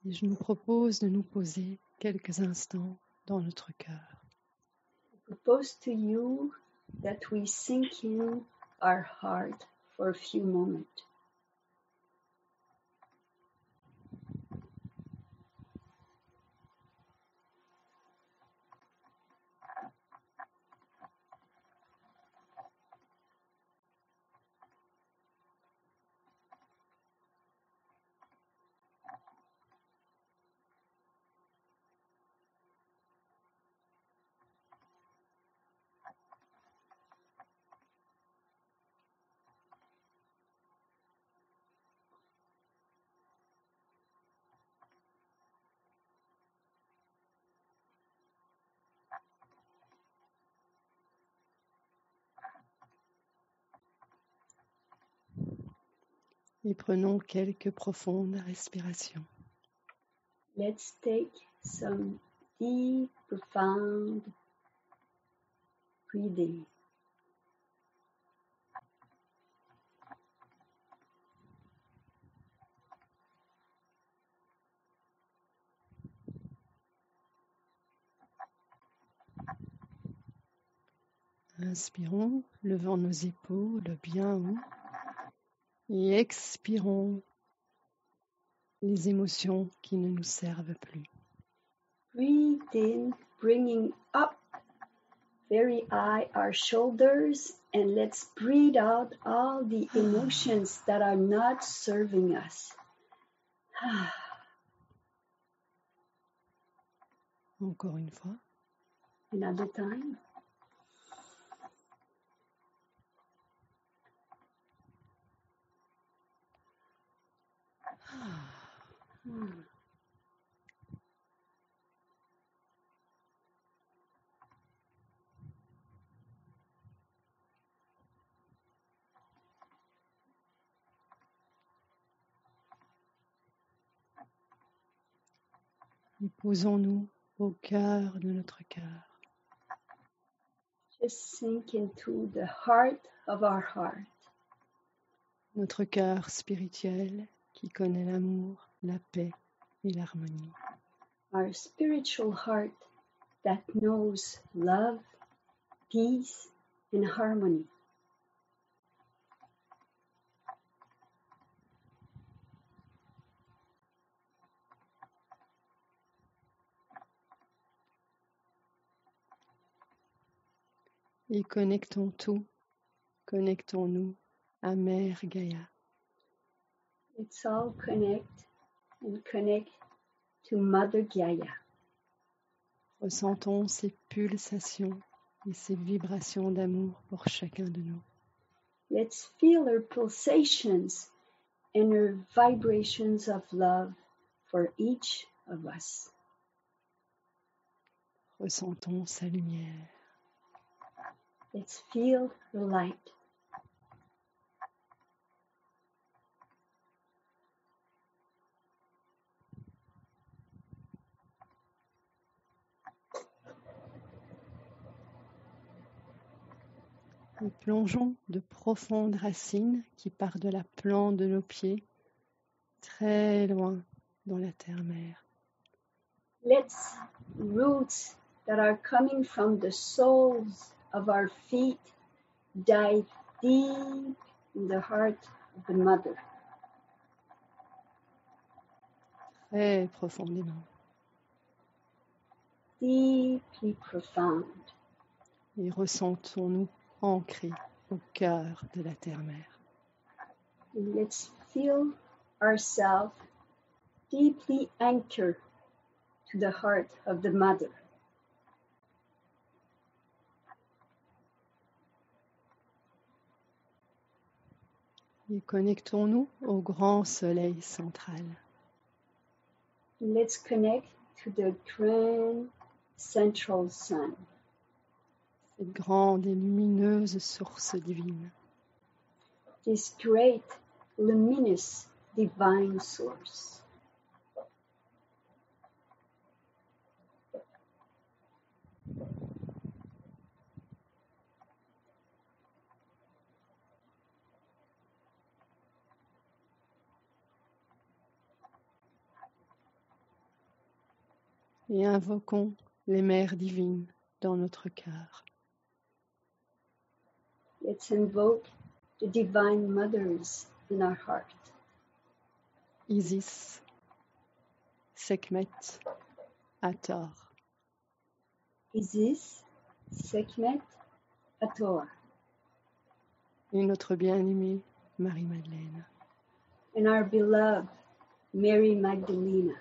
Et je nous propose de nous poser quelques instants dans notre cœur. I propose to you that we sink in our heart for a few moments. Et prenons quelques profondes respirations. Let's take some deep, profound breathing. Inspirons, levant nos épaules bien haut. Et expirons les émotions qui ne nous servent plus. Breathe in, bringing up very high our shoulders, and let's breathe out all the emotions that are not serving us. Encore une fois. Another time. Et posons-nous au cœur de notre cœur. Just sink into the heart of our heart. Notre cœur spirituel qui connaît l'amour, la paix et l'harmonie. Our spiritual heart that knows love, peace, and harmony. Et connectons tout, connectons-nous à Mère Gaïa. Let's all connect and connect to Mother Gaia. Ressentons ces pulsations et ces vibrations d'amour pour chacun de nous. Let's feel her pulsations and her vibrations of love for each of us. Ressentons sa lumière. Let's feel the light. Et plongeons de profondes racines qui partent de la plante de nos pieds très loin dans la terre-mère. Let's roots that are coming from the soles of our feet dive deep in the heart of the Mother. Très profondément. Deeply profound. Et ressentons-nous ancrés au cœur de la terre-mère. And let's feel ourselves deeply anchored to the heart of the Mother. Et connectons-nous au grand soleil central. Let's connect to the grand central sun. Cette grande et lumineuse source divine. This great, luminous, divine source. et invoquons les mères divines dans notre cœur. Let's invoke the divine mothers in our heart. Isis, Sekhmet, Hathor. Isis, Sekhmet, Hathor. Et notre bien-aimée Marie-Madeleine. And our beloved Mary Magdalena.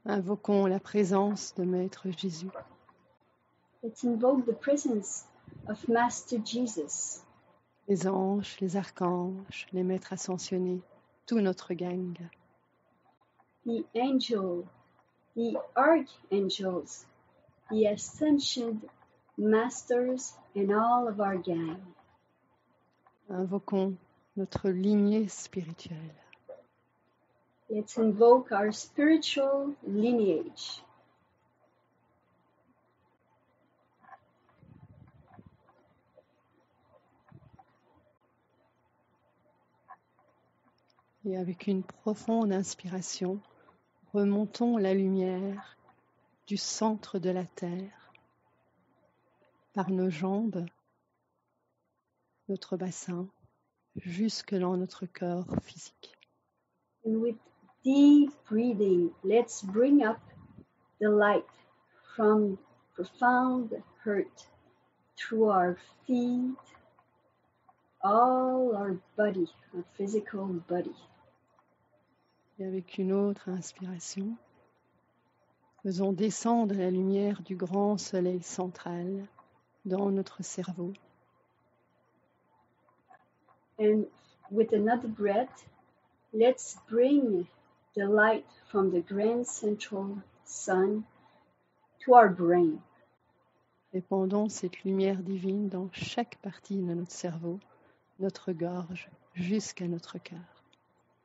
Invoquons la présence de Maître Jésus. Let's invoke the presence of Master Jesus. Les anges, les archanges, les maîtres ascensionnés, tout notre gang. The angel, the archangels, the ascensioned masters, and all of our gang. Invoquons notre lignée spirituelle. Let's invoke our spiritual lineage. Et avec une profonde inspiration, remontons la lumière du centre de la Terre par nos jambes, notre bassin, jusque dans notre corps physique. And with deep breathing, let's bring up the light from profound hurt through our feet, all our body, our physical body. Et avec une autre inspiration, faisons descendre la lumière du grand soleil central dans notre cerveau. And with another breath, let's bring the light from the grand central sun to our brain. Répandons cette lumière divine dans chaque partie de notre cerveau, notre gorge, jusqu'à notre cœur.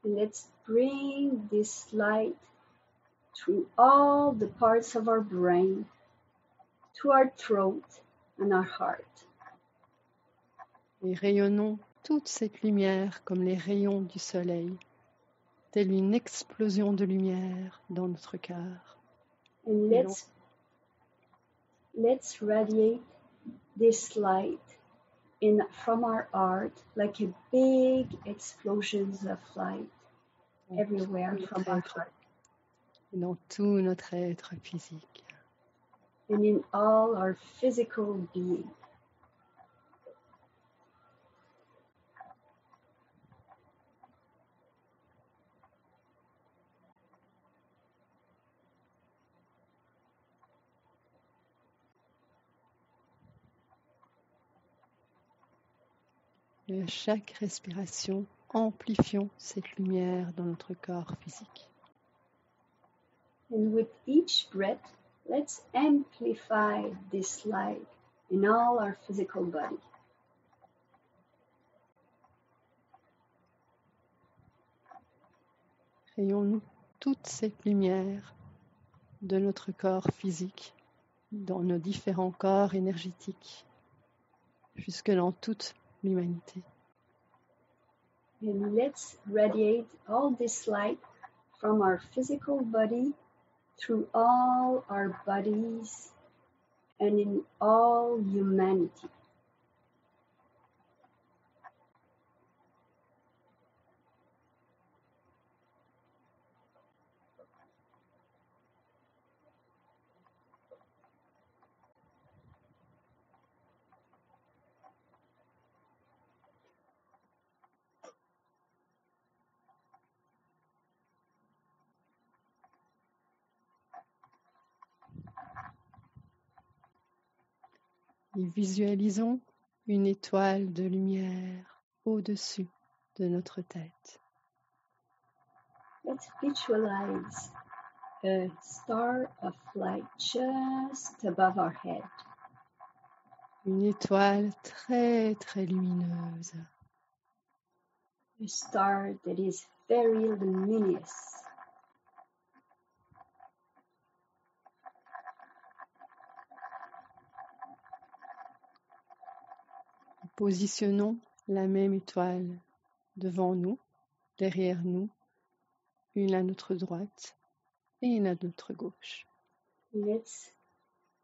And let's bring this light through all the parts of our brain, to our throat and our heart. Et rayonnons toute cette lumière comme les rayons du soleil, telle une explosion de lumière dans notre cœur. And let's radiate this light from our heart like a big explosions of light everywhere from our heart. Et dans tout notre être physique. And in all our physical being. Et à chaque respiration, amplifions cette lumière dans notre corps physique. And with each breath, let's amplify this light in all our physical body. Rayons-nous toute cette lumière de notre corps physique dans nos différents corps énergétiques, jusque dans toute l'humanité. And let's radiate all this light from our physical body through all our bodies and in all humanity. Et visualisons une étoile de lumière au-dessus de notre tête. Let's visualize a star of light just above our head. Une étoile très très lumineuse. A star that is very luminous. Positionnons la même étoile devant nous, derrière nous, une à notre droite et une à notre gauche. Let's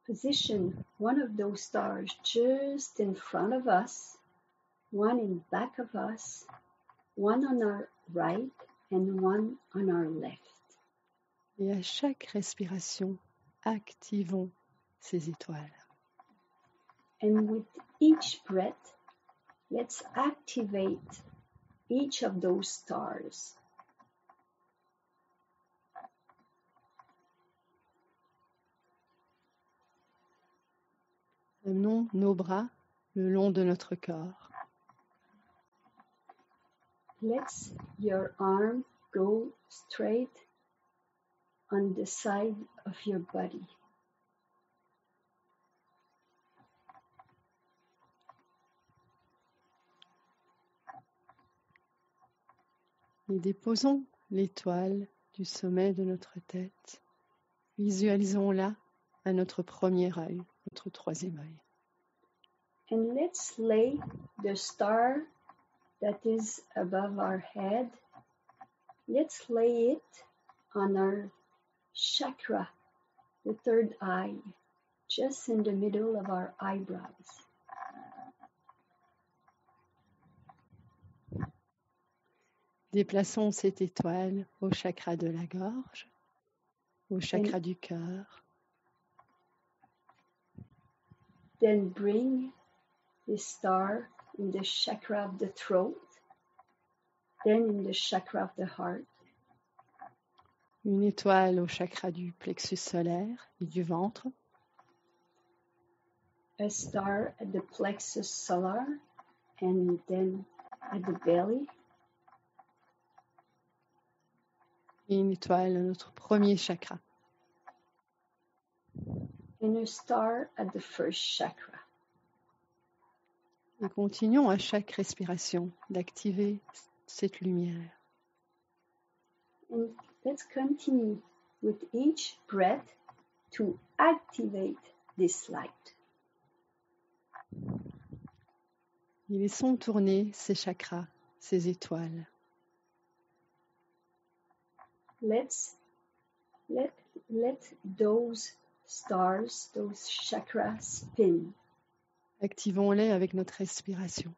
position one of those stars just in front of us, one in back of us, one on our right and one on our left. Et à chaque respiration, activons ces étoiles. And with each breath, let's activate each of those stars. Amenons nos bras le long de notre corps. Let your arm go straight on the side of your body. Et déposons l'étoile du sommet de notre tête. Visualisons-la à notre premier œil, notre troisième œil. And let's lay the star that is above our head. Let's lay it on our chakra, the third eye, just in the middle of our eyebrows. Déplaçons cette étoile au chakra de la gorge, au chakra du cœur. Then bring the star in the chakra of the throat, then in the chakra of the heart. Une étoile au chakra du plexus solaire et du ventre. A star at the plexus solar and then at the belly. Et une étoile à notre premier chakra. And a star at the first chakra. Et continuons à chaque respiration d'activer cette lumière. And let's continue with each breath to activate this light. Et laissons tourner ces chakras, ces étoiles. Let those stars, those chakras spin. Activons-les avec notre respiration.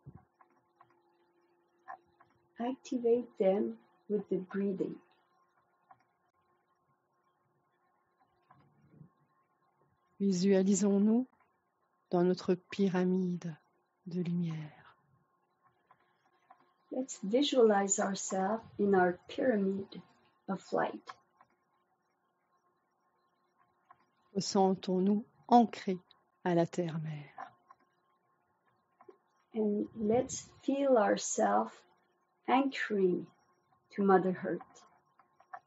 Activate them with the breathing. Visualisons-nous dans notre pyramide de lumière. Let's visualize ourselves in our pyramid of light. Ressentons-nous ancrés à la terre-mère. And let's feel ourselves anchoring to Mother Earth.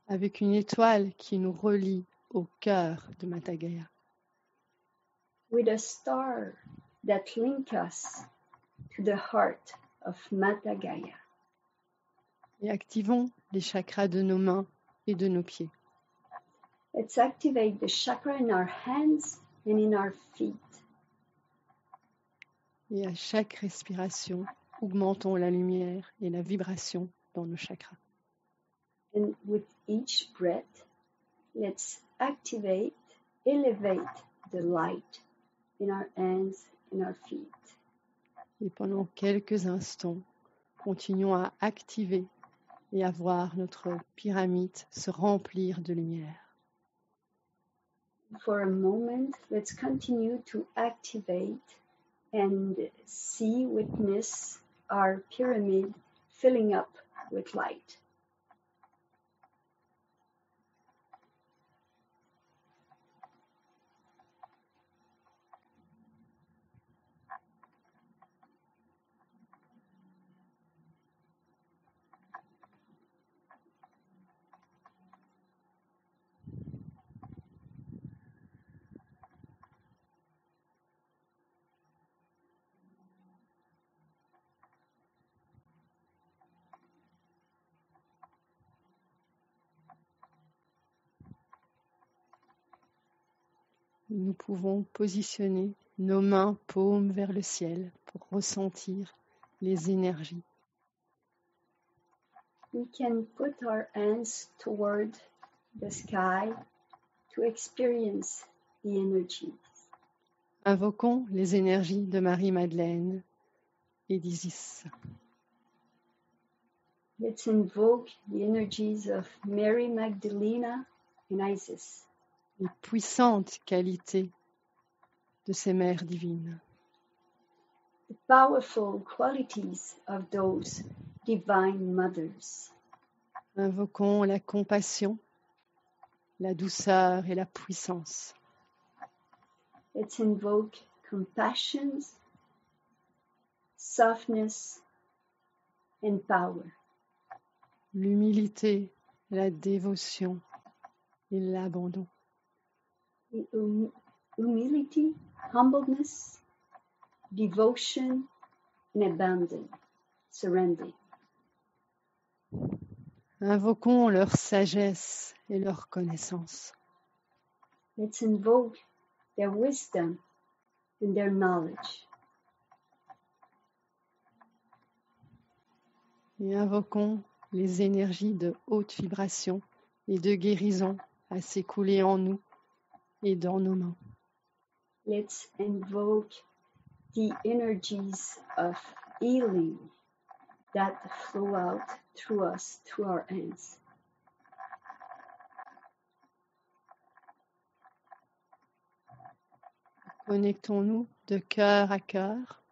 Avec une étoile qui nous relie au cœur de Mata Gaïa. With a star that links us to the heart of Mata Gaïa. Et activons les chakras de nos mains et de nos pieds. Let's activate the chakra in our hands and in our feet. Et à chaque respiration, augmentons la lumière et la vibration dans nos chakras. And with each breath, let's elevate the light in our hands and our feet. Et pendant quelques instants, continuons à activer et à voir notre pyramide se remplir de lumière. For a moment, let's continue to activate and witness our pyramid filling up with light. Nous pouvons positionner nos mains paumes vers le ciel pour ressentir les énergies. We can put our hands toward the sky to experience the energies. Invoquons les énergies de Marie-Madeleine et d'Isis. Let's invoke the energies of Mary Magdalena and Isis, Les puissantes qualités de ces mères divines. the powerful qualities of those divine mothers. Invoquons la compassion, la douceur et la puissance. Let's invoke compassion, softness, and power. L'humilité, la dévotion et l'abandon. The humility, humbleness, devotion, and abandon, surrender. Invoquons leur sagesse et leur connaissance. Let's invoke their wisdom and their knowledge. Et invoquons les énergies de haute vibration et de guérison à s'écouler en nous et dans nos mains. Let's invoke the energies of healing that flow out through us, through our hands. Connectons-nous de cœur à cœur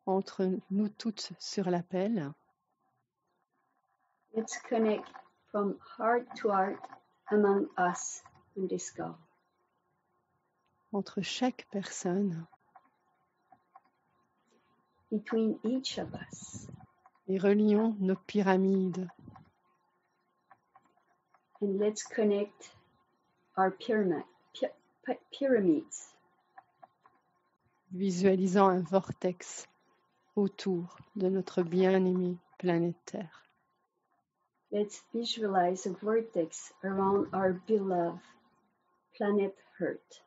entre nous toutes sur l'appel. Let's connect from heart to heart among us on this call. Entre chaque personne Between each of us, et relions nos pyramides. and let's connect our pyramids, Visualisant un vortex autour de notre bien-aimée planète Terre. let's visualize a vortex around our beloved planet Earth.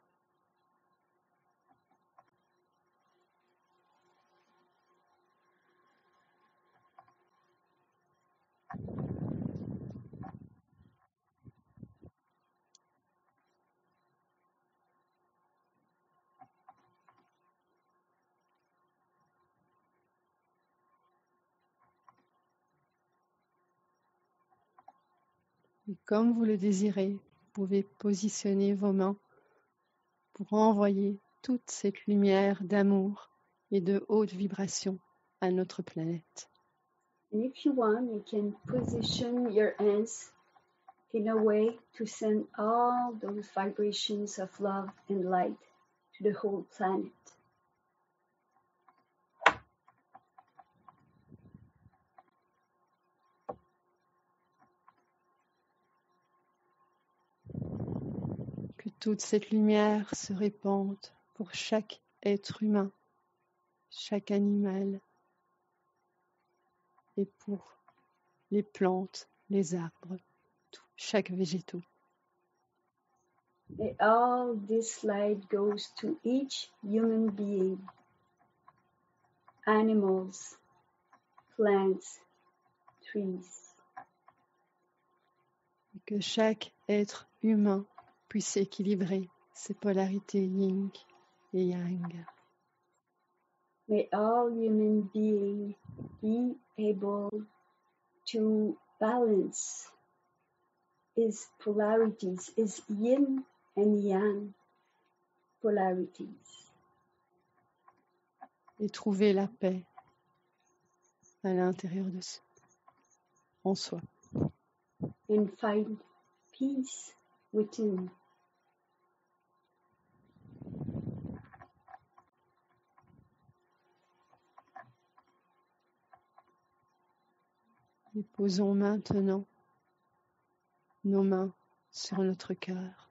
Et comme vous le désirez, vous pouvez positionner vos mains pour envoyer toute cette lumière d'amour et de haute vibration à notre planète. And if you want, you can position your hands in a way to send all those vibrations of love and light to the whole planet. Que toute cette lumière se répande pour chaque être humain, chaque animal et pour les plantes, les arbres, chaque végétaux. And all this light goes to each human being, animals, plants, trees. Et que chaque être humain puisse équilibrer ses polarités yin et yang. May all human beings be able to balance his polarities, his yin and yang polarities, Et trouver la paix à l'intérieur en soi. and find peace within. Et posons maintenant nos mains sur notre cœur,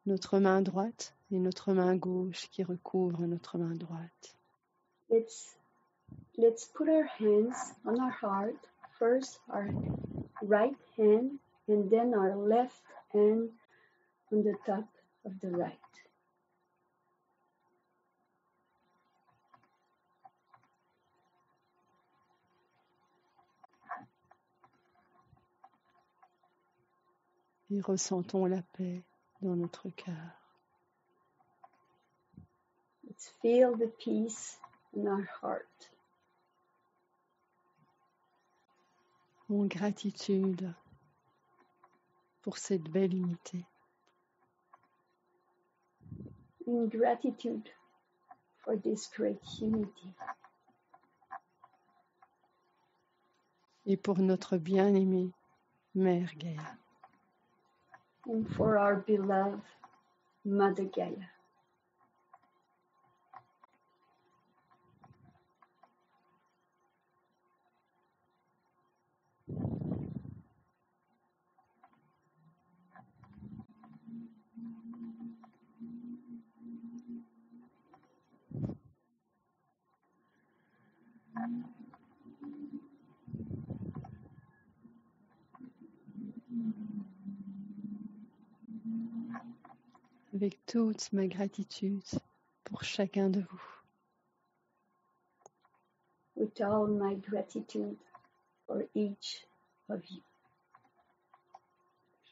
notre main droite et notre main gauche qui recouvre notre main droite. Let's put our hands on our heart, first our right hand and then our left hand on the top of the right. Et ressentons la paix dans notre cœur. Let's feel the peace in our heart. En gratitude pour cette belle unité. In gratitude for this great unity. Et pour notre bien-aimée Mère Gaïa. And for our beloved Mother Gaia. Avec toute ma gratitude pour chacun de vous. With all my gratitude for each of you.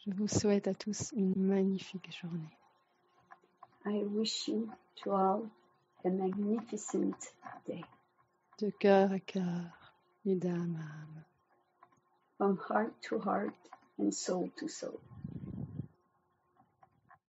Je vous souhaite à tous une magnifique journée. I wish you to all a magnificent day. De cœur à cœur et d'âme à âme. From heart to heart and soul to soul.